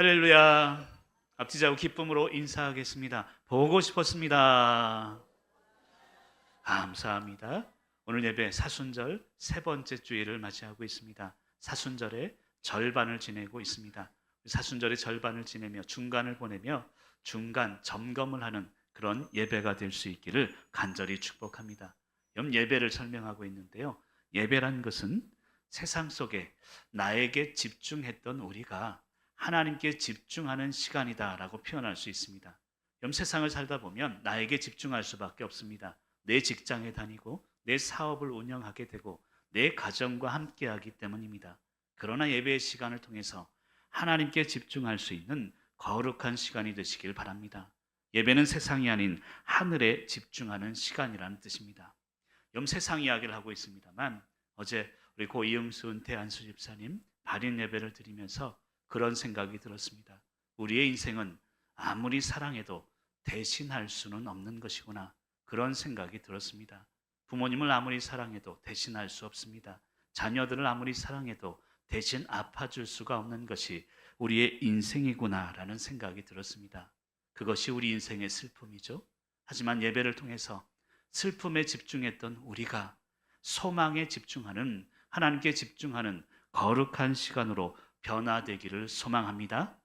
할렐루야. 앞뒤자고 기쁨으로 인사하겠습니다. 보고 싶었습니다. 감사합니다. 오늘 예배 사순절 세 번째 주일을 맞이하고 있습니다. 사순절의 절반을 지내고 있습니다. 사순절의 절반을 지내며 중간을 보내며 중간 점검을 하는 그런 예배가 될 수 있기를 간절히 축복합니다. 예배를 설명하고 있는데요. 예배란 것은 세상 속에 나에게 집중했던 우리가 하나님께 집중하는 시간이다라고 표현할 수 있습니다. 세상을 살다 보면 나에게 집중할 수밖에 없습니다. 내 직장에 다니고 내 사업을 운영하게 되고 내 가정과 함께하기 때문입니다. 그러나 예배의 시간을 통해서 하나님께 집중할 수 있는 거룩한 시간이 되시길 바랍니다. 예배는 세상이 아닌 하늘에 집중하는 시간이라는 뜻입니다. 세상 이야기를 하고 있습니다만 어제 우리 고 이응순 대한수 집사님 발인 예배를 드리면서 그런 생각이 들었습니다. 우리의 인생은 아무리 사랑해도 대신할 수는 없는 것이구나. 그런 생각이 들었습니다. 부모님을 아무리 사랑해도 대신할 수 없습니다. 자녀들을 아무리 사랑해도 대신 아파줄 수가 없는 것이 우리의 인생이구나라는 생각이 들었습니다. 그것이 우리 인생의 슬픔이죠. 하지만 예배를 통해서 슬픔에 집중했던 우리가 소망에 집중하는, 하나님께 집중하는 거룩한 시간으로 변화되기를 소망합니다.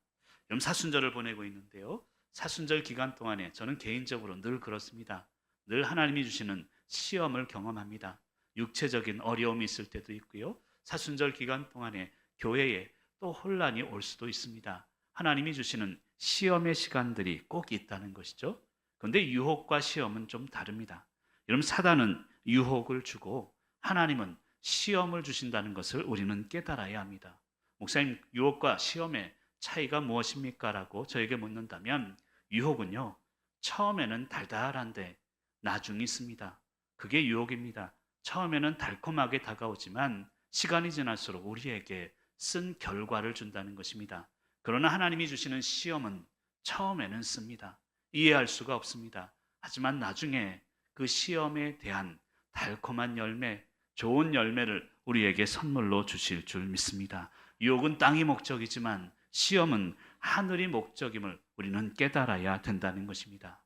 그럼 사순절을 보내고 있는데요. 사순절 기간 동안에 저는 개인적으로 늘 그렇습니다. 늘 하나님이 주시는 시험을 경험합니다. 육체적인 어려움이 있을 때도 있고요. 사순절 기간 동안에 교회에 또 혼란이 올 수도 있습니다. 하나님이 주시는 시험의 시간들이 꼭 있다는 것이죠. 그런데 유혹과 시험은 좀 다릅니다. 여러분, 사단은 유혹을 주고 하나님은 시험을 주신다는 것을 우리는 깨달아야 합니다. 목사님, 유혹과 시험의 차이가 무엇입니까? 라고 저에게 묻는다면 유혹은요, 처음에는 달달한데 나중이 있습니다. 그게 유혹입니다. 처음에는 달콤하게 다가오지만 시간이 지날수록 우리에게 쓴 결과를 준다는 것입니다. 그러나 하나님이 주시는 시험은 처음에는 씁니다. 이해할 수가 없습니다. 하지만 나중에 그 시험에 대한 달콤한 열매, 좋은 열매를 우리에게 선물로 주실 줄 믿습니다. 유혹은 땅이 목적이지만 시험은 하늘이 목적임을 우리는 깨달아야 된다는 것입니다.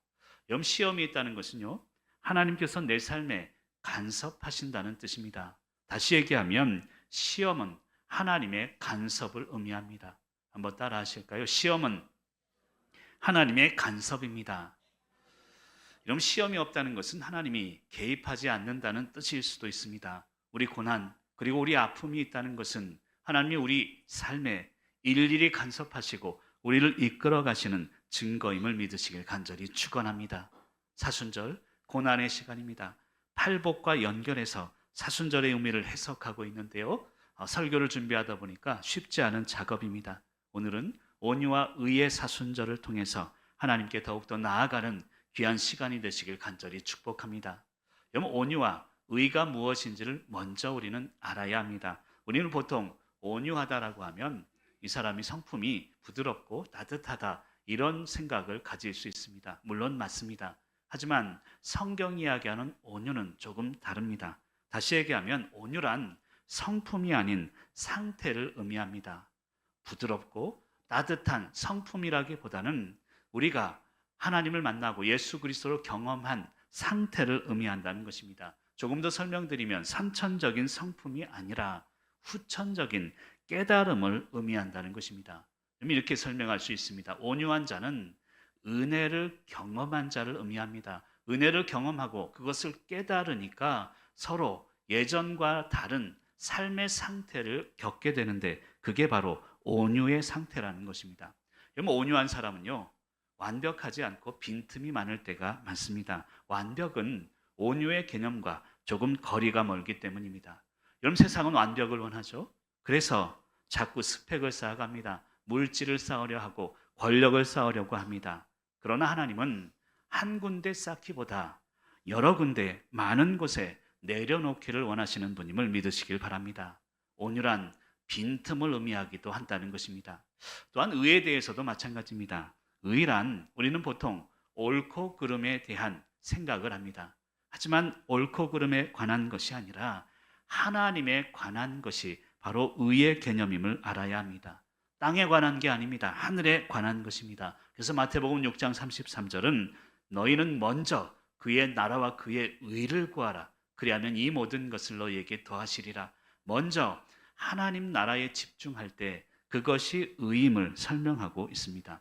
시험이 있다는 것은요, 하나님께서 내 삶에 간섭하신다는 뜻입니다. 다시 얘기하면 시험은 하나님의 간섭을 의미합니다. 한번 따라 하실까요? 시험은 하나님의 간섭입니다. 이런 시험이 없다는 것은 하나님이 개입하지 않는다는 뜻일 수도 있습니다. 우리 고난 그리고 우리 아픔이 있다는 것은 하나님이 우리 삶에 일일이 간섭하시고 우리를 이끌어 가시는 증거임을 믿으시길 간절히 축원합니다. 사순절 고난의 시간입니다. 팔복과 연결해서 사순절의 의미를 해석하고 있는데요. 설교를 준비하다 보니까 쉽지 않은 작업입니다. 오늘은 온유와 의의 사순절을 통해서 하나님께 더욱더 나아가는 귀한 시간이 되시길 간절히 축복합니다. 여러분, 온유와 의가 무엇인지를 먼저 우리는 알아야 합니다. 우리는 보통 온유하다라고 하면 이 사람이 성품이 부드럽고 따뜻하다, 이런 생각을 가질 수 있습니다. 물론 맞습니다. 하지만 성경 이야기하는 온유는 조금 다릅니다. 다시 얘기하면 온유란 성품이 아닌 상태를 의미합니다. 부드럽고 따뜻한 성품이라기보다는 우리가 하나님을 만나고 예수 그리스도를 경험한 상태를 의미한다는 것입니다. 조금 더 설명드리면 선천적인 성품이 아니라 후천적인 깨달음을 의미한다는 것입니다. 이렇게 설명할 수 있습니다. 온유한 자는 은혜를 경험한 자를 의미합니다. 은혜를 경험하고 그것을 깨달으니까 서로 예전과 다른 삶의 상태를 겪게 되는데 그게 바로 온유의 상태라는 것입니다. 여러분, 온유한 사람은요, 완벽하지 않고 빈틈이 많을 때가 많습니다. 완벽은 온유의 개념과 조금 거리가 멀기 때문입니다. 여러분, 세상은 완벽을 원하죠. 그래서 자꾸 스펙을 쌓아갑니다. 물질을 쌓으려 하고 권력을 쌓으려고 합니다. 그러나 하나님은 한 군데 쌓기보다 여러 군데 많은 곳에 내려놓기를 원하시는 분임을 믿으시길 바랍니다. 온유란 빈틈을 의미하기도 한다는 것입니다. 또한 의에 대해서도 마찬가지입니다. 의란 우리는 보통 옳고 그름에 대한 생각을 합니다. 하지만 옳고 그름에 관한 것이 아니라 하나님에 관한 것이 바로 의의 개념임을 알아야 합니다. 땅에 관한 게 아닙니다. 하늘에 관한 것입니다. 그래서 마태복음 6장 33절은 너희는 먼저 그의 나라와 그의 의를 구하라. 그리하면 이 모든 것을 너희에게 더하시리라. 먼저 하나님 나라에 집중할 때 그것이 의임을 설명하고 있습니다.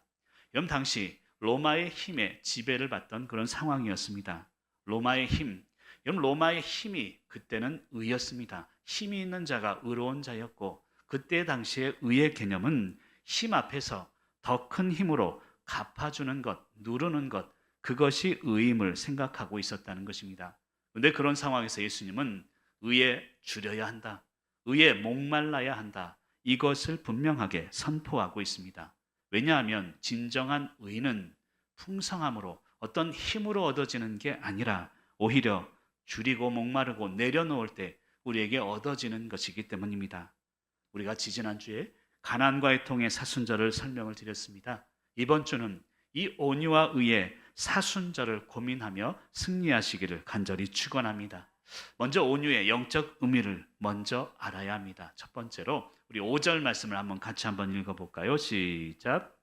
여러분, 당시 로마의 힘에 지배를 받던 그런 상황이었습니다. 로마의 힘, 여러분, 로마의 힘이 그때는 의였습니다. 힘이 있는 자가 의로운 자였고, 그때 당시의 의의 개념은 힘 앞에서 더 큰 힘으로 갚아주는 것, 누르는 것, 그것이 의임을 생각하고 있었다는 것입니다. 그런데 그런 상황에서 예수님은 의에 줄여야 한다, 의에 목말라야 한다, 이것을 분명하게 선포하고 있습니다. 왜냐하면 진정한 의는 풍성함으로, 어떤 힘으로 얻어지는 게 아니라 오히려 줄이고 목마르고 내려놓을 때 우리에게 얻어지는 것이기 때문입니다. 우리가 지지난주에 가난과 애통의 사순절을 설명을 드렸습니다. 이번 주는 이 온유와 의의 사순절을 고민하며 승리하시기를 간절히 축원합니다. 먼저 온유의 영적 의미를 먼저 알아야 합니다. 첫 번째로 우리 5절 말씀을 같이 한번 읽어볼까요? 시작.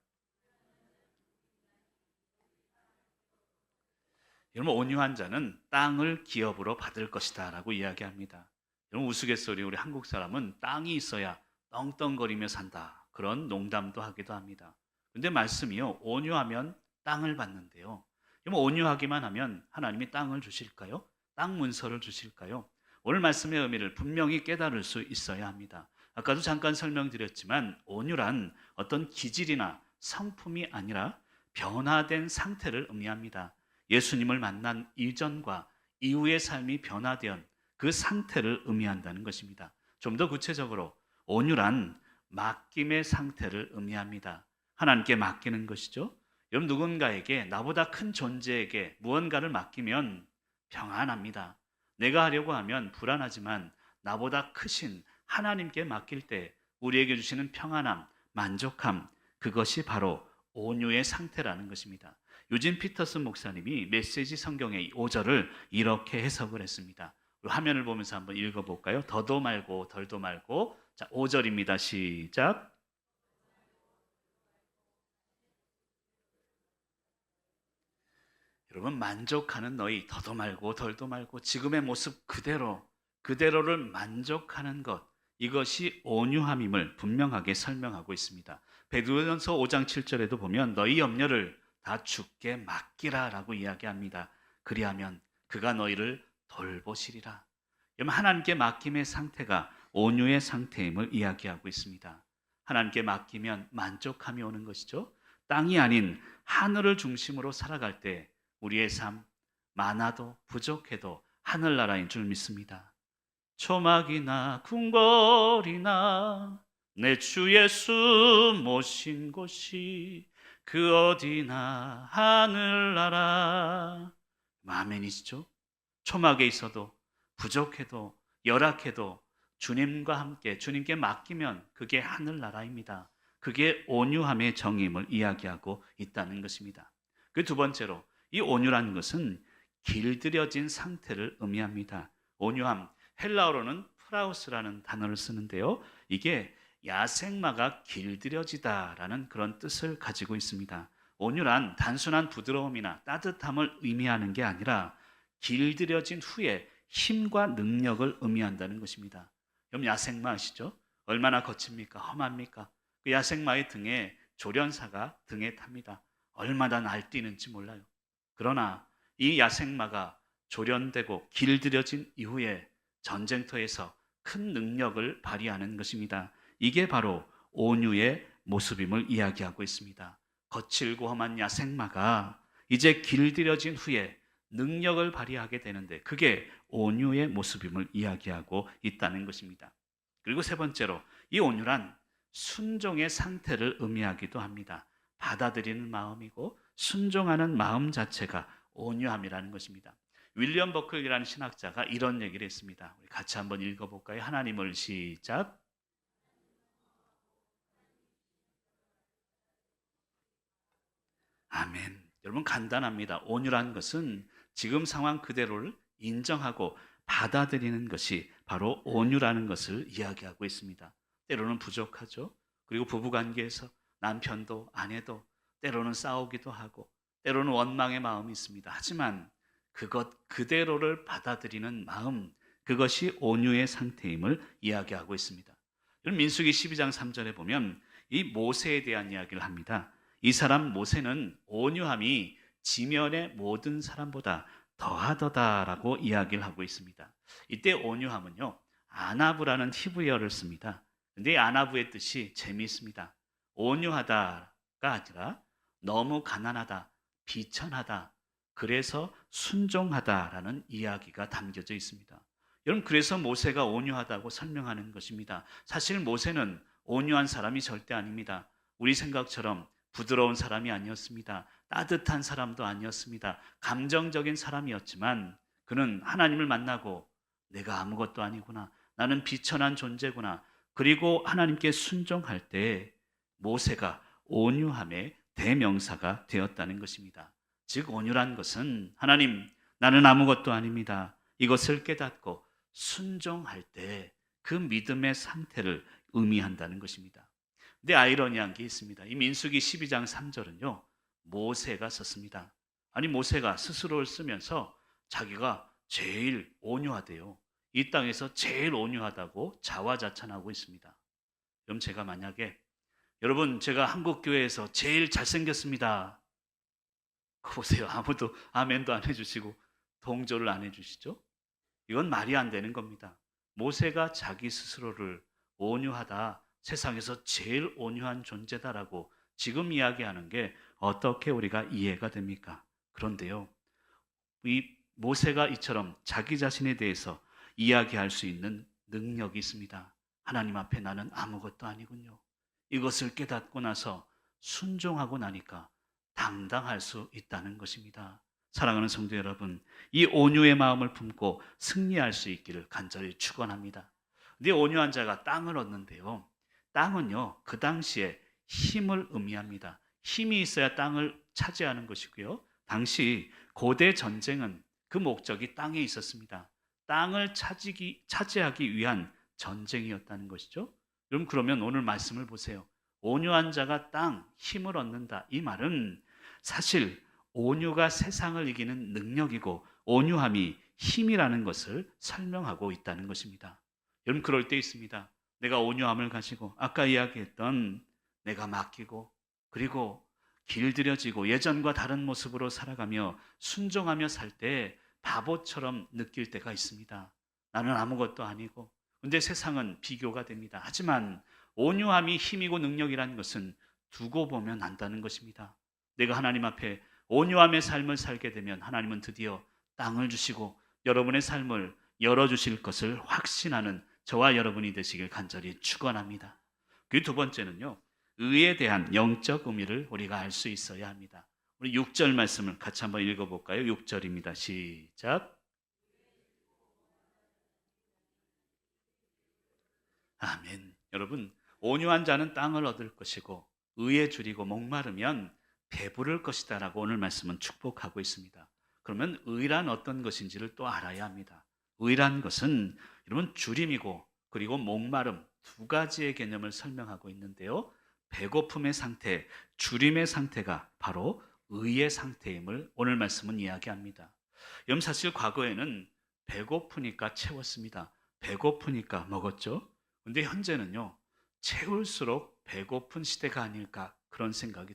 여러분, 온유한 자는 땅을 기업으로 받을 것이다 라고 이야기합니다. 여러분, 우스갯소리 우리 한국 사람은 땅이 있어야 떵떵거리며 산다, 그런 농담도 하기도 합니다. 근데 말씀이요, 온유하면 땅을 받는데요, 여러분, 온유하기만 하면 하나님이 땅을 주실까요? 땅 문서를 주실까요? 오늘 말씀의 의미를 분명히 깨달을 수 있어야 합니다. 아까도 잠깐 설명드렸지만 온유란 어떤 기질이나 성품이 아니라 변화된 상태를 의미합니다. 예수님을 만난 이전과 이후의 삶이 변화된 그 상태를 의미한다는 것입니다. 좀 더 구체적으로 온유란 맡김의 상태를 의미합니다. 하나님께 맡기는 것이죠. 여러분, 누군가에게, 나보다 큰 존재에게 무언가를 맡기면 평안합니다. 내가 하려고 하면 불안하지만 나보다 크신 하나님께 맡길 때 우리에게 주시는 평안함, 만족함, 그것이 바로 온유의 상태라는 것입니다. 유진 피터슨 목사님이 메시지 성경의 5절을 이렇게 해석을 했습니다. 화면을 보면서 한번 읽어볼까요? 더도 말고 덜도 말고. 자, 5절입니다. 시작. 여러분, 만족하는 너희, 더도 말고 덜도 말고 지금의 모습 그대로를 만족하는 것, 이것이 온유함임을 분명하게 설명하고 있습니다. 베드로전서 5장 7절에도 보면 너희 염려를 다 주께 맡기라 라고 이야기합니다. 그리하면 그가 너희를 돌보시리라. 여러분, 하나님께 맡김의 상태가 온유의 상태임을 이야기하고 있습니다. 하나님께 맡기면 만족함이 오는 것이죠. 땅이 아닌 하늘을 중심으로 살아갈 때 우리의 삶, 많아도 부족해도 하늘나라인 줄 믿습니다. 초막이나 궁궐이나 내 주 예수 모신 곳이 그 어디나 하늘나라. 아멘이시죠? 초막에 있어도 부족해도 열악해도 주님과 함께 주님께 맡기면 그게 하늘나라입니다. 그게 온유함의 정의임을 이야기하고 있다는 것입니다. 그 두 번째로 이 온유라는 것은 길들여진 상태를 의미합니다. 온유함, 헬라어로는 프라우스라는 단어를 쓰는데요, 이게 야생마가 길들여지다라는 그런 뜻을 가지고 있습니다. 온유란 단순한 부드러움이나 따뜻함을 의미하는 게 아니라 길들여진 후에 힘과 능력을 의미한다는 것입니다. 여러분, 야생마 아시죠? 얼마나 거칩니까? 험합니까? 그 야생마의 등에 조련사가 등에 탑니다. 얼마나 날뛰는지 몰라요. 그러나 이 야생마가 조련되고 길들여진 이후에 전쟁터에서 큰 능력을 발휘하는 것입니다. 이게 바로 온유의 모습임을 이야기하고 있습니다. 거칠고 험한 야생마가 이제 길들여진 후에 능력을 발휘하게 되는데 그게 온유의 모습임을 이야기하고 있다는 것입니다. 그리고 세 번째로 이 온유란 순종의 상태를 의미하기도 합니다. 받아들이는 마음이고 순종하는 마음 자체가 온유함이라는 것입니다. 윌리엄 버클리라는 신학자가 이런 얘기를 했습니다. 우리 같이 한번 읽어볼까요? 하나님을 시작. 아멘. 여러분, 간단합니다. 온유라는 것은 지금 상황 그대로를 인정하고 받아들이는 것이 바로 온유라는 것을 이야기하고 있습니다. 때로는 부족하죠. 그리고 부부관계에서 남편도 아내도 때로는 싸우기도 하고 때로는 원망의 마음이 있습니다. 하지만 그것 그대로를 받아들이는 마음, 그것이 온유의 상태임을 이야기하고 있습니다. 민수기 12장 3절에 보면 이 모세에 대한 이야기를 합니다. 이 사람 모세는 온유함이 지면의 모든 사람보다 더하더다라고 이야기를 하고 있습니다. 이때 온유함은요, 아나브라는 히브리어를 씁니다. 근데 이 아나브의 뜻이 재미있습니다. 온유하다가 아니라 너무 가난하다, 비천하다, 그래서 순종하다라는 이야기가 담겨져 있습니다. 여러분, 그래서 모세가 온유하다고 설명하는 것입니다. 사실 모세는 온유한 사람이 절대 아닙니다. 우리 생각처럼 부드러운 사람이 아니었습니다. 따뜻한 사람도 아니었습니다. 감정적인 사람이었지만 그는 하나님을 만나고 내가 아무것도 아니구나, 나는 비천한 존재구나, 그리고 하나님께 순종할 때 모세가 온유함의 대명사가 되었다는 것입니다. 즉 온유란 것은 하나님, 나는 아무것도 아닙니다, 이것을 깨닫고 순종할 때 그 믿음의 상태를 의미한다는 것입니다. 근데 아이러니한 게 있습니다. 이 민수기 12장 3절은요, 모세가 썼습니다. 아니, 모세가 스스로를 쓰면서 자기가 제일 온유하대요. 이 땅에서 제일 온유하다고 자화자찬하고 있습니다. 그럼 제가 만약에 여러분, 제가 한국교회에서 제일 잘생겼습니다, 보세요. 아무도 아멘도 안 해주시고 동조를 안 해주시죠? 이건 말이 안 되는 겁니다. 모세가 자기 스스로를 온유하다, 세상에서 제일 온유한 존재다라고 지금 이야기하는 게 어떻게 우리가 이해가 됩니까? 그런데요, 이 모세가 이처럼 자기 자신에 대해서 이야기할 수 있는 능력이 있습니다. 하나님 앞에 나는 아무것도 아니군요, 이것을 깨닫고 나서 순종하고 나니까 당당할 수 있다는 것입니다. 사랑하는 성도 여러분, 이 온유의 마음을 품고 승리할 수 있기를 간절히 축원합니다. 근데 온유한 자가 땅을 얻는데요, 땅은요, 그 당시에 힘을 의미합니다. 힘이 있어야 땅을 차지하는 것이고요, 당시 고대 전쟁은 그 목적이 땅에 있었습니다. 땅을 차지하기 위한 전쟁이었다는 것이죠. 여러분, 그러면 오늘 말씀을 보세요. 온유한 자가 땅, 힘을 얻는다, 이 말은 사실 온유가 세상을 이기는 능력이고 온유함이 힘이라는 것을 설명하고 있다는 것입니다. 여러분, 그럴 때 있습니다. 내가 온유함을 가지고 아까 이야기했던 내가 맡기고 그리고 길들여지고 예전과 다른 모습으로 살아가며 순종하며 살 때 바보처럼 느낄 때가 있습니다. 나는 아무것도 아니고, 근데 세상은 비교가 됩니다. 하지만 온유함이 힘이고 능력이라는 것은 두고 보면 안다는 것입니다. 내가 하나님 앞에 온유함의 삶을 살게 되면 하나님은 드디어 땅을 주시고 여러분의 삶을 열어주실 것을 확신하는 저와 여러분이 되시길 간절히 축원합니다. 그 두 번째는요, 의에 대한 영적 의미를 우리가 알 수 있어야 합니다. 우리 6절 말씀을 같이 한번 읽어볼까요? 6절입니다. 시작. 아멘. 여러분, 온유한 자는 땅을 얻을 것이고 의에 줄이고 목마르면 배부를 것이다 라고 오늘 말씀은 축복하고 있습니다. 그러면 의란 어떤 것인지를 또 알아야 합니다. 의란 것은 여러분 줄임이고 그리고 목마름, 두 가지의 개념을 설명하고 있는데요, 배고픔의 상태, 줄임의 상태가 바로 의의 상태임을 오늘 말씀은 이야기합니다. 여러분, 사실 과거에는 배고프니까 채웠습니다. 배고프니까 먹었죠. 그런데 현재는요, 채울수록 배고픈 시대가 아닐까, 그런 생각이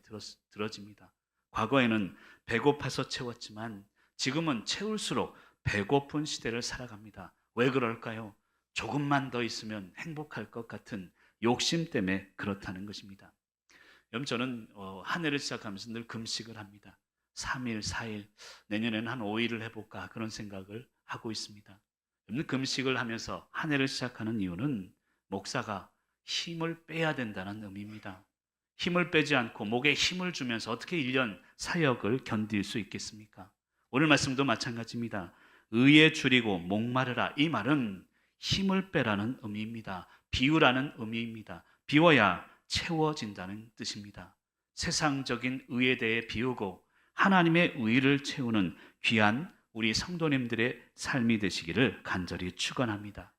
들어집니다. 과거에는 배고파서 채웠지만 지금은 채울수록 배고픈 시대를 살아갑니다. 왜 그럴까요? 조금만 더 있으면 행복할 것 같은 욕심 때문에 그렇다는 것입니다. 여러분, 저는 한 해를 시작하면서 늘 금식을 합니다. 3일, 4일, 내년에는 한 5일을 해볼까, 그런 생각을 하고 있습니다. 여러분, 금식을 하면서 한 해를 시작하는 이유는 목사가 힘을 빼야 된다는 의미입니다. 힘을 빼지 않고 목에 힘을 주면서 어떻게 1년 사역을 견딜 수 있겠습니까? 오늘 말씀도 마찬가지입니다. 의에 줄이고 목마르라, 이 말은 힘을 빼라는 의미입니다. 비우라는 의미입니다. 비워야 채워진다는 뜻입니다. 세상적인 의에 대해 비우고 하나님의 의를 채우는 귀한 우리 성도님들의 삶이 되시기를 간절히 축원합니다.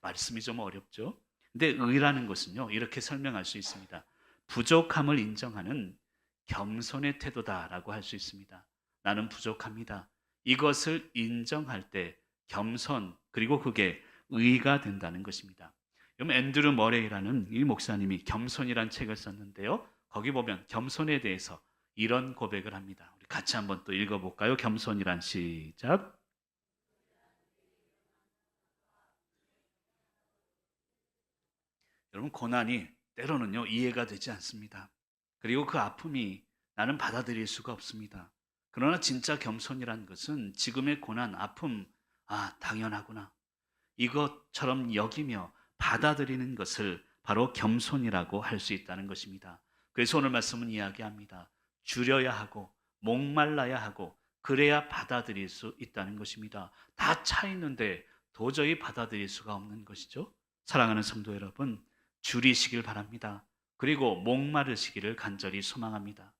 말씀이 좀 어렵죠? 근데 의라는 것은요, 이렇게 설명할 수 있습니다. 부족함을 인정하는 겸손의 태도다라고 할 수 있습니다. 나는 부족합니다. 이것을 인정할 때 겸손, 그리고 그게 의가 된다는 것입니다. 여러분, 앤드루 머레이라는 이 목사님이 겸손이란 책을 썼는데요. 거기 보면 겸손에 대해서 이런 고백을 합니다. 우리 같이 한번 또 읽어볼까요? 겸손이란, 시작. 여러분, 고난이 때로는요, 이해가 되지 않습니다. 그리고 그 아픔이 나는 받아들일 수가 없습니다. 그러나 진짜 겸손이란 것은 지금의 고난, 아픔, 당연하구나, 이것처럼 여기며 받아들이는 것을 바로 겸손이라고 할 수 있다는 것입니다. 그래서 오늘 말씀은 이야기합니다. 줄여야 하고 목말라야 하고 그래야 받아들일 수 있다는 것입니다. 다 차 있는데 도저히 받아들일 수가 없는 것이죠. 사랑하는 성도 여러분, 줄이시길 바랍니다. 그리고 목마르시기를 간절히 소망합니다.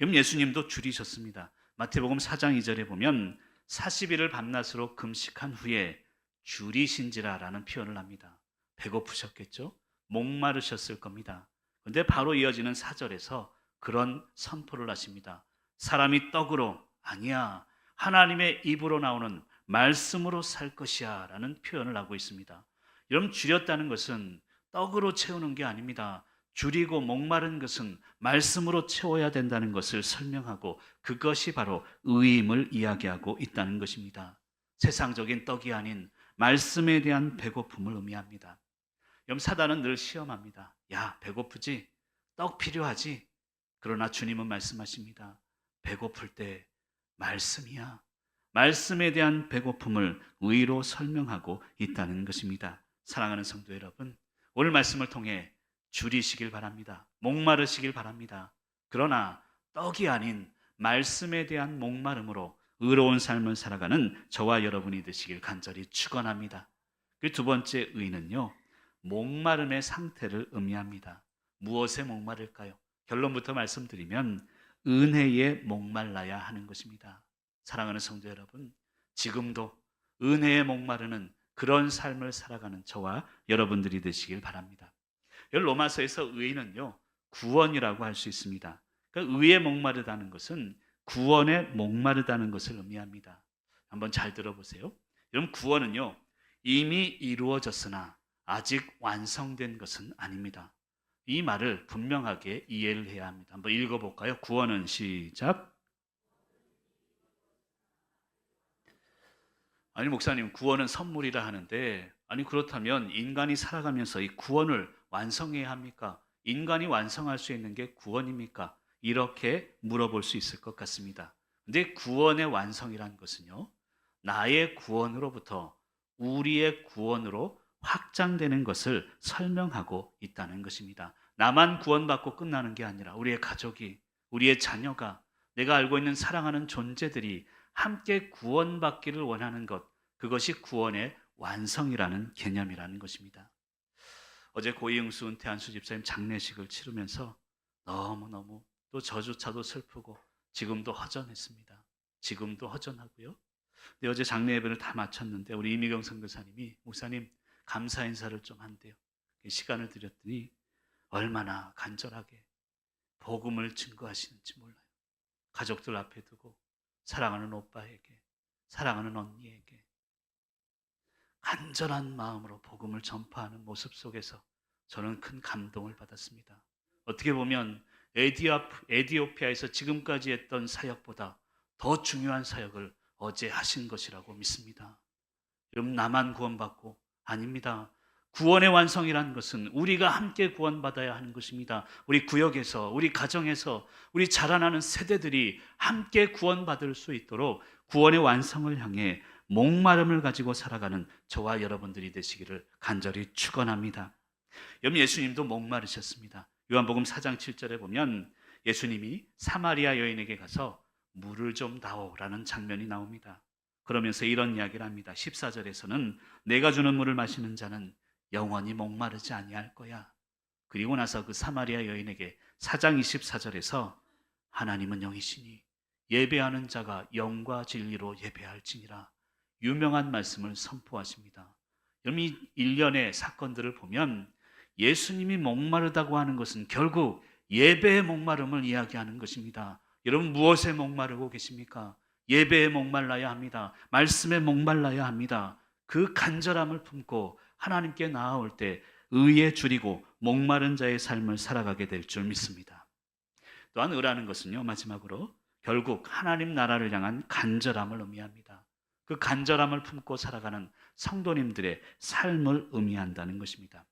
예수님도 줄이셨습니다. 마태복음 4장 2절에 보면 40일을 밤낮으로 금식한 후에 줄이신지라라는 표현을 합니다. 배고프셨겠죠? 목마르셨을 겁니다. 그런데 바로 이어지는 4절에서 그런 선포를 하십니다. 사람이 떡으로, 아니야, 하나님의 입으로 나오는 말씀으로 살 것이야 라는 표현을 하고 있습니다. 여러분, 줄였다는 것은 떡으로 채우는 게 아닙니다. 줄이고 목마른 것은 말씀으로 채워야 된다는 것을 설명하고 그것이 바로 의임을 이야기하고 있다는 것입니다. 세상적인 떡이 아닌 말씀에 대한 배고픔을 의미합니다. 사단은 늘 시험합니다. 야, 배고프지? 떡 필요하지? 그러나 주님은 말씀하십니다. 배고플 때 말씀이야. 말씀에 대한 배고픔을 의로 설명하고 있다는 것입니다. 사랑하는 성도 여러분, 오늘 말씀을 통해 줄이시길 바랍니다. 목마르시길 바랍니다. 그러나 떡이 아닌 말씀에 대한 목마름으로 의로운 삶을 살아가는 저와 여러분이 되시길 간절히 축원합니다. 그 두 번째 의는요, 목마름의 상태를 의미합니다. 무엇에 목마를까요? 결론부터 말씀드리면 은혜에 목말라야 하는 것입니다. 사랑하는 성도 여러분, 지금도 은혜에 목마르는 그런 삶을 살아가는 저와 여러분들이 되시길 바랍니다. 로마서에서 의는요, 구원이라고 할 수 있습니다. 그러니까 의에 목마르다는 것은 구원에 목마르다는 것을 의미합니다. 한번 잘 들어보세요. 여러분, 구원은요, 이미 이루어졌으나 아직 완성된 것은 아닙니다. 이 말을 분명하게 이해를 해야 합니다. 한번 읽어볼까요? 구원은, 시작. 아니, 목사님, 구원은 선물이라 하는데, 아니, 그렇다면 인간이 살아가면서 이 구원을 완성해야 합니까? 인간이 완성할 수 있는 게 구원입니까? 이렇게 물어볼 수 있을 것 같습니다. 근데 구원의 완성이란 것은요, 나의 구원으로부터 우리의 구원으로 확장되는 것을 설명하고 있다는 것입니다. 나만 구원받고 끝나는 게 아니라 우리의 가족이, 우리의 자녀가, 내가 알고 있는 사랑하는 존재들이 함께 구원받기를 원하는 것, 그것이 구원의 완성이라는 개념이라는 것입니다. 어제 고이응수 은퇴한수 집사님 장례식을 치르면서 너무너무 또 저조차도 슬프고 지금도 허전했습니다. 지금도 허전하고요. 근데 어제 장례 예배를 다 마쳤는데 우리 이미경 선교사님이 목사님 감사 인사를 좀 한대요. 시간을 드렸더니 얼마나 간절하게 복음을 증거하시는지 몰라요. 가족들 앞에 두고 사랑하는 오빠에게, 사랑하는 언니에게 간절한 마음으로 복음을 전파하는 모습 속에서 저는 큰 감동을 받았습니다. 어떻게 보면 에디오피아에서 지금까지 했던 사역보다 더 중요한 사역을 어제 하신 것이라고 믿습니다. 여러분, 나만 구원받고, 아닙니다. 구원의 완성이라는 것은 우리가 함께 구원받아야 하는 것입니다. 우리 구역에서, 우리 가정에서, 우리 자라나는 세대들이 함께 구원받을 수 있도록 구원의 완성을 향해 목마름을 가지고 살아가는 저와 여러분들이 되시기를 간절히 축원합니다. 여러분, 예수님도 목마르셨습니다. 요한복음 4장 7절에 보면 예수님이 사마리아 여인에게 가서 물을 좀 다오라는 장면이 나옵니다. 그러면서 이런 이야기를 합니다. 14절에서는 내가 주는 물을 마시는 자는 영원히 목마르지 아니할 거야. 그리고 나서 그 사마리아 여인에게 4장 24절에서 하나님은 영이시니 예배하는 자가 영과 진리로 예배할지니라, 유명한 말씀을 선포하십니다. 여러분, 이 일련의 사건들을 보면 예수님이 목마르다고 하는 것은 결국 예배의 목마름을 이야기하는 것입니다. 여러분 무엇에 목마르고 계십니까? 예배에 목말라야 합니다. 말씀에 목말라야 합니다. 그 간절함을 품고 하나님께 나아올 때 의에 줄이고 목마른 자의 삶을 살아가게 될 줄 믿습니다. 또한 의라는 것은요, 마지막으로 결국 하나님 나라를 향한 간절함을 의미합니다. 그 간절함을 품고 살아가는 성도님들의 삶을 의미한다는 것입니다.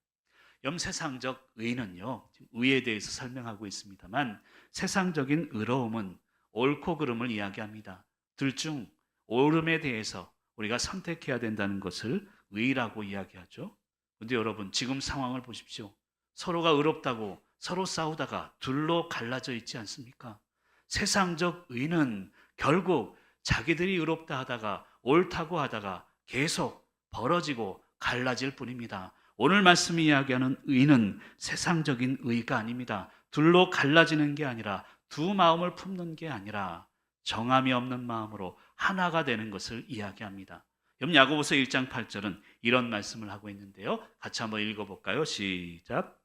세상적 의는요, 의에 대해서 설명하고 있습니다만 세상적인 의로움은 옳고 그름을 이야기합니다. 둘 중 옳음에 대해서 우리가 선택해야 된다는 것을 의라고 이야기하죠. 그런데 여러분 지금 상황을 보십시오. 서로가 의롭다고 서로 싸우다가 둘로 갈라져 있지 않습니까? 세상적 의는 결국 자기들이 의롭다 하다가 옳다고 하다가 계속 벌어지고 갈라질 뿐입니다. 오늘 말씀이 이야기하는 의는 세상적인 의가 아닙니다. 둘로 갈라지는 게 아니라 두 마음을 품는 게 아니라 정함이 없는 마음으로 하나가 되는 것을 이야기합니다. 여러분 야고보서 1장 8절은 이런 말씀을 하고 있는데요. 같이 한번 읽어볼까요? 시작.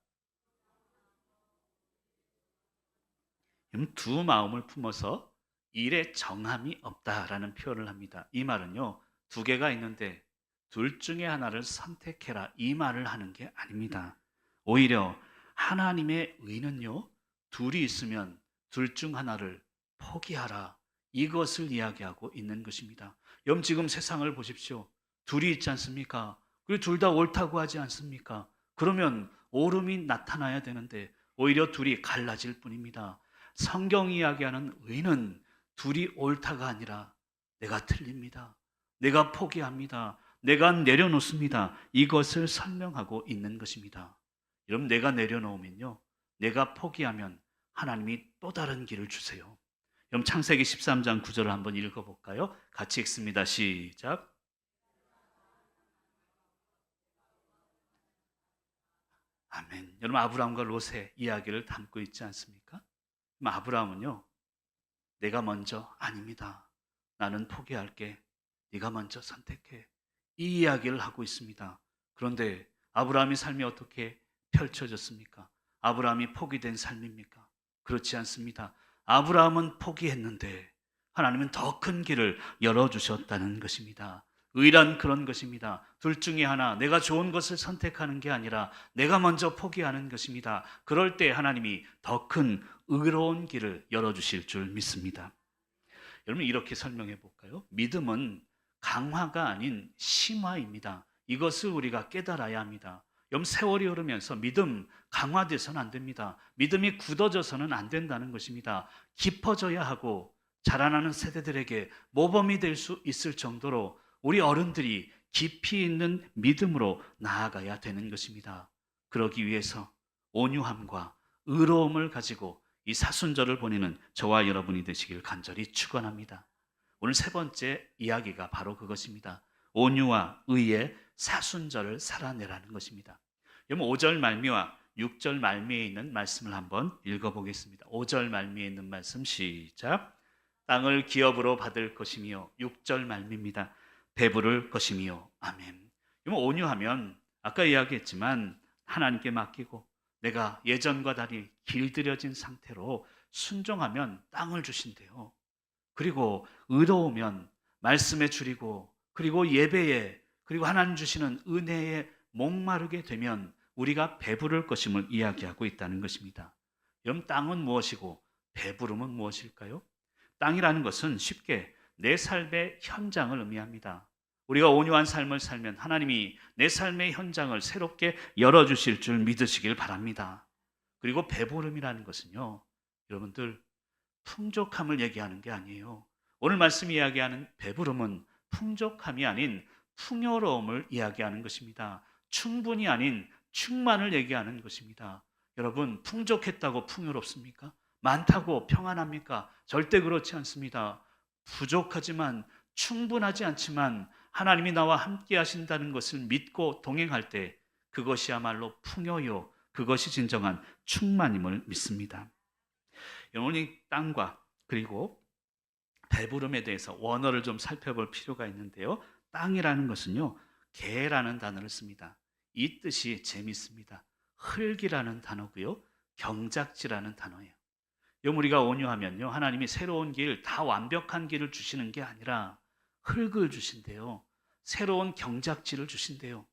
두 마음을 품어서 일에 정함이 없다라는 표현을 합니다. 이 말은요, 두 개가 있는데 둘 중에 하나를 선택해라 이 말을 하는 게 아닙니다. 오히려 하나님의 의는요, 둘이 있으면 둘 중 하나를 포기하라 이것을 이야기하고 있는 것입니다. 여러분 지금 세상을 보십시오. 둘이 있지 않습니까? 그리고 둘 다 옳다고 하지 않습니까? 그러면 옳음이 나타나야 되는데 오히려 둘이 갈라질 뿐입니다. 성경이 이야기하는 의는 둘이 옳다가 아니라 내가 틀립니다. 내가 포기합니다. 내가 내려놓습니다. 이것을 설명하고 있는 것입니다. 여러분 내가 내려놓으면요, 내가 포기하면 하나님이 또 다른 길을 주세요. 여러분 창세기 13장 9절을 한번 읽어볼까요? 같이 읽습니다. 시작. 아멘. 여러분 아브라함과 롯의 이야기를 담고 있지 않습니까? 아브라함은요, 내가 먼저 아닙니다. 나는 포기할게. 네가 먼저 선택해. 이 이야기를 하고 있습니다. 그런데 아브라함의 삶이 어떻게 펼쳐졌습니까? 아브라함이 포기된 삶입니까? 그렇지 않습니다. 아브라함은 포기했는데 하나님은 더 큰 길을 열어주셨다는 것입니다. 의란 그런 것입니다. 둘 중에 하나, 내가 좋은 것을 선택하는 게 아니라 내가 먼저 포기하는 것입니다. 그럴 때 하나님이 더 큰 의로운 길을 열어주실 줄 믿습니다. 여러분 이렇게 설명해 볼까요? 믿음은 강화가 아닌 심화입니다. 이것을 우리가 깨달아야 합니다. 세월이 흐르면서 믿음 강화돼서는 안 됩니다. 믿음이 굳어져서는 안 된다는 것입니다. 깊어져야 하고 자라나는 세대들에게 모범이 될 수 있을 정도로 우리 어른들이 깊이 있는 믿음으로 나아가야 되는 것입니다. 그러기 위해서 온유함과 의로움을 가지고 이 사순절을 보내는 저와 여러분이 되시길 간절히 축원합니다. 오늘 세 번째 이야기가 바로 그것입니다. 온유와 의의 사순절을 살아내라는 것입니다. 여러분 5절 말미와 6절 말미에 있는 말씀을 한번 읽어보겠습니다. 5절 말미에 있는 말씀 시작. 땅을 기업으로 받을 것이며 6절 말미입니다. 배부를 것이며 아멘. 여러분 온유하면 아까 이야기했지만 하나님께 맡기고 내가 예전과 달리 길들여진 상태로 순종하면 땅을 주신대요. 그리고 의로우면 말씀에 줄이고 그리고 예배에 그리고 하나님 주시는 은혜에 목마르게 되면 우리가 배부를 것임을 이야기하고 있다는 것입니다. 여러분 땅은 무엇이고 배부름은 무엇일까요? 땅이라는 것은 쉽게 내 삶의 현장을 의미합니다. 우리가 온유한 삶을 살면 하나님이 내 삶의 현장을 새롭게 열어주실 줄 믿으시길 바랍니다. 그리고 배부름이라는 것은요, 여러분들 풍족함을 얘기하는 게 아니에요. 오늘 말씀이 이야기하는 배부름은 풍족함이 아닌 풍요로움을 이야기하는 것입니다. 충분이 아닌 충만을 얘기하는 것입니다. 여러분 풍족했다고 풍요롭습니까? 많다고 평안합니까? 절대 그렇지 않습니다. 부족하지만 충분하지 않지만 하나님이 나와 함께 하신다는 것을 믿고 동행할 때 그것이야말로 풍요요, 그것이 진정한 충만임을 믿습니다. 여러분 이 땅과 그리고 배부름에 대해서 원어를 좀 살펴볼 필요가 있는데요. 땅이라는 것은요, 개라는 단어를 씁니다. 이 뜻이 재밌습니다. 흙이라는 단어고요. 경작지라는 단어예요. 우리가 온유하면요, 하나님이 새로운 길, 다 완벽한 길을 주시는 게 아니라 흙을 주신대요. 새로운 경작지를 주신대요.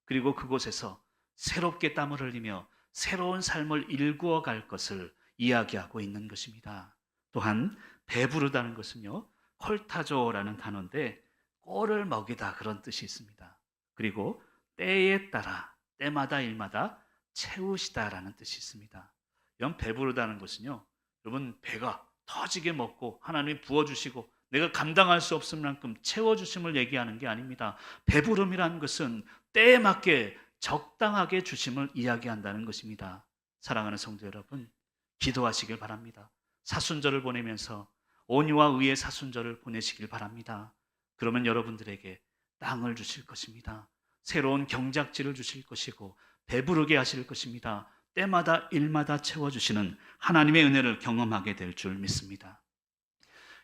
그리고 그곳에서 새롭게 땀을 흘리며 새로운 삶을 일구어 갈 것을 이야기하고 있는 것입니다. 또한 배부르다는 것은요, 콜타조라는 단어인데 꼴을 먹이다, 그런 뜻이 있습니다. 그리고 때에 따라, 때마다 일마다 채우시다라는 뜻이 있습니다. 이런 배부르다는 것은요, 여러분 배가 터지게 먹고 하나님이 부어주시고 내가 감당할 수 없을 만큼 채워주심을 얘기하는 게 아닙니다. 배부름이라는 것은 때에 맞게 적당하게 주심을 이야기한다는 것입니다. 사랑하는 성도 여러분, 기도하시길 바랍니다. 사순절을 보내면서 온유와 의의 사순절을 보내시길 바랍니다. 그러면 여러분들에게 땅을 주실 것입니다. 새로운 경작지를 주실 것이고 배부르게 하실 것입니다. 때마다 일마다 채워주시는 하나님의 은혜를 경험하게 될 줄 믿습니다.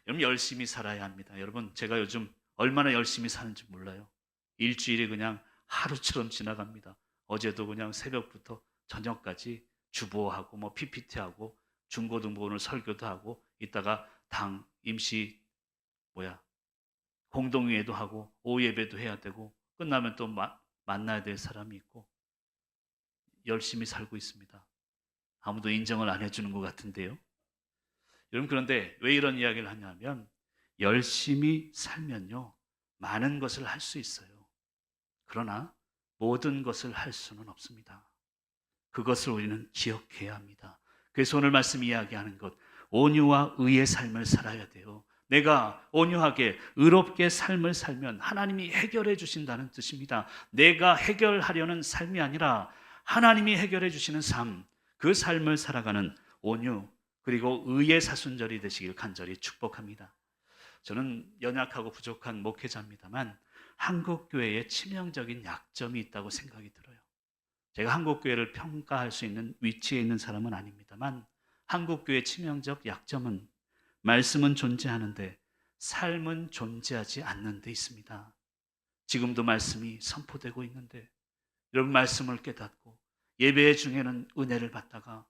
여러분, 열심히 살아야 합니다. 여러분, 제가 요즘 얼마나 열심히 사는지 몰라요. 일주일이 그냥 하루처럼 지나갑니다. 어제도 그냥 새벽부터 저녁까지 주보하고 뭐 PPT하고 중고등부 오늘 설교도 하고 이따가 당 임시 공동회의도 하고 오후 예배도 해야 되고 끝나면 또 만나야 될 사람이 있고 열심히 살고 있습니다. 아무도 인정을 안 해주는 것 같은데요. 여러분, 그런데 왜 이런 이야기를 하냐면 열심히 살면요 많은 것을 할 수 있어요. 그러나 모든 것을 할 수는 없습니다. 그것을 우리는 기억해야 합니다. 그래서 오늘 말씀 이야기하는 것, 온유와 의의 삶을 살아야 돼요. 내가 온유하게 의롭게 삶을 살면 하나님이 해결해 주신다는 뜻입니다. 내가 해결하려는 삶이 아니라 하나님이 해결해 주시는 삶, 그 삶을 살아가는 온유 그리고 의의 사순절이 되시길 간절히 축복합니다. 저는 연약하고 부족한 목회자입니다만 한국 교회에 치명적인 약점이 있다고 생각이 들어요. 제가 한국 교회를 평가할 수 있는 위치에 있는 사람은 아닙니다만 한국 교회의 치명적 약점은 말씀은 존재하는데 삶은 존재하지 않는 데 있습니다. 지금도 말씀이 선포되고 있는데 여러분, 말씀을 깨닫고 예배 중에는 은혜를 받다가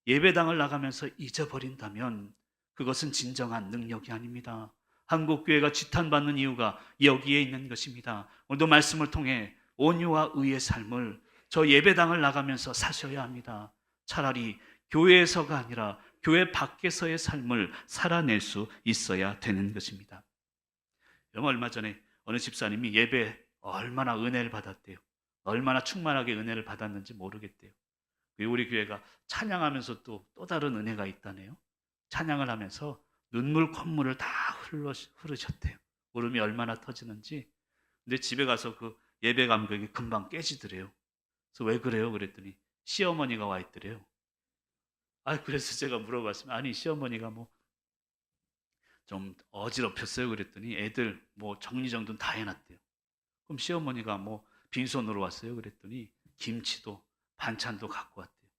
예배당을 나가면서 잊어버린다면 그것은 진정한 능력이 아닙니다. 한국교회가 지탄받는 이유가 여기에 있는 것입니다. 오늘도 말씀을 통해 온유와 의의 삶을 저 예배당을 나가면서 사셔야 합니다. 차라리 교회에서가 아니라 교회 밖에서의 삶을 살아낼 수 있어야 되는 것입니다. 여러분, 얼마 전에 어느 집사님이 예배 얼마나 은혜를 받았대요. 얼마나 충만하게 은혜를 받았는지 모르겠대요. 그리고 우리 교회가 찬양하면서 또 다른 은혜가 있다네요. 찬양을 하면서 눈물 콧물을 다 흐르셨대요. 울음이 얼마나 터지는지. 근데 집에 가서 그 예배 감격이 금방 깨지더래요. 그래서 왜 그래요? 그랬더니 시어머니가 와 있더래요. 그래서 제가 물어봤습니다. 아니, 시어머니가 뭐 좀 어지럽혔어요? 그랬더니 애들 뭐 정리정돈 다 해놨대요. 그럼 시어머니가 뭐 빈손으로 왔어요? 그랬더니 김치도 반찬도 갖고 왔대요.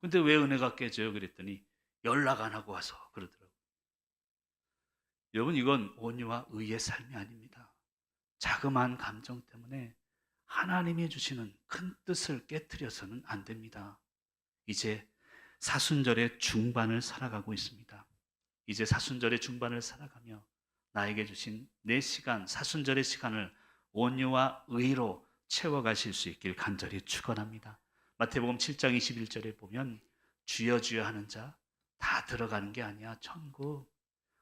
근데 왜 은혜가 깨져요? 그랬더니 연락 안 하고 와서 그러더라고요. 여러분, 이건 온유와 의의 삶이 아닙니다. 자그마한 감정 때문에 하나님이 주시는 큰 뜻을 깨트려서는 안 됩니다. 이제 사순절의 중반을 살아가고 있습니다. 이제 사순절의 중반을 살아가며 나에게 주신 내 시간, 사순절의 시간을 온유와 의로 채워가실 수 있길 간절히 축원합니다. 마태복음 7장 21절에 보면 주여 주여 하는 자 다 들어가는 게 아니야, 천국.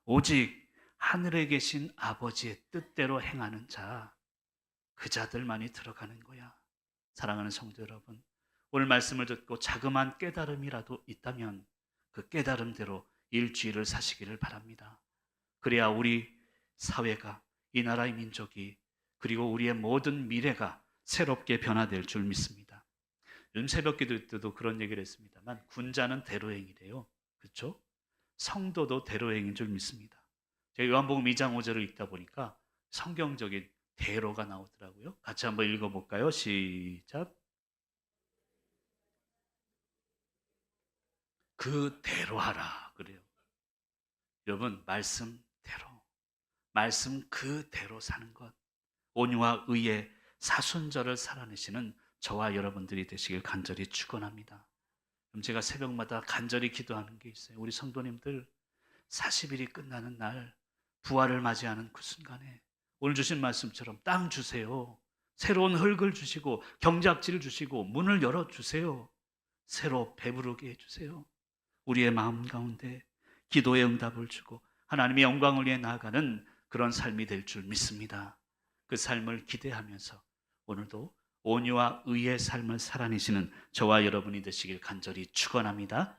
오직 하늘에 계신 아버지의 뜻대로 행하는 자, 그 자들만이 들어가는 거야. 사랑하는 성도 여러분, 오늘 말씀을 듣고 자그마한 깨달음이라도 있다면 그 깨달음대로 일주일을 사시기를 바랍니다. 그래야 우리 사회가, 이 나라의 민족이, 그리고 우리의 모든 미래가 새롭게 변화될 줄 믿습니다. 요즘 새벽기도 때도 그런 얘기를 했습니다만 군자는 대로행이래요. 그렇죠? 성도도 대로행인 줄 믿습니다. 제가 요한복음 2장 5절을 읽다 보니까 성경적인 대로가 나오더라고요. 같이 한번 읽어볼까요? 시작. 그 대로 하라 그래요. 여러분, 말씀대로, 말씀 그대로 사는 것, 온유와 의의 사순절을 살아내시는 저와 여러분들이 되시길 간절히 축원합니다. 그럼 제가 새벽마다 간절히 기도하는 게 있어요. 우리 성도님들 40일이 끝나는 날 부활을 맞이하는 그 순간에 오늘 주신 말씀처럼 땅 주세요. 새로운 흙을 주시고 경작지를 주시고 문을 열어주세요. 새로 배부르게 해주세요. 우리의 마음 가운데 기도의 응답을 주고 하나님의 영광을 위해 나아가는 그런 삶이 될 줄 믿습니다. 그 삶을 기대하면서 오늘도 온유와 의의 삶을 살아내시는 저와 여러분이 되시길 간절히 축원합니다.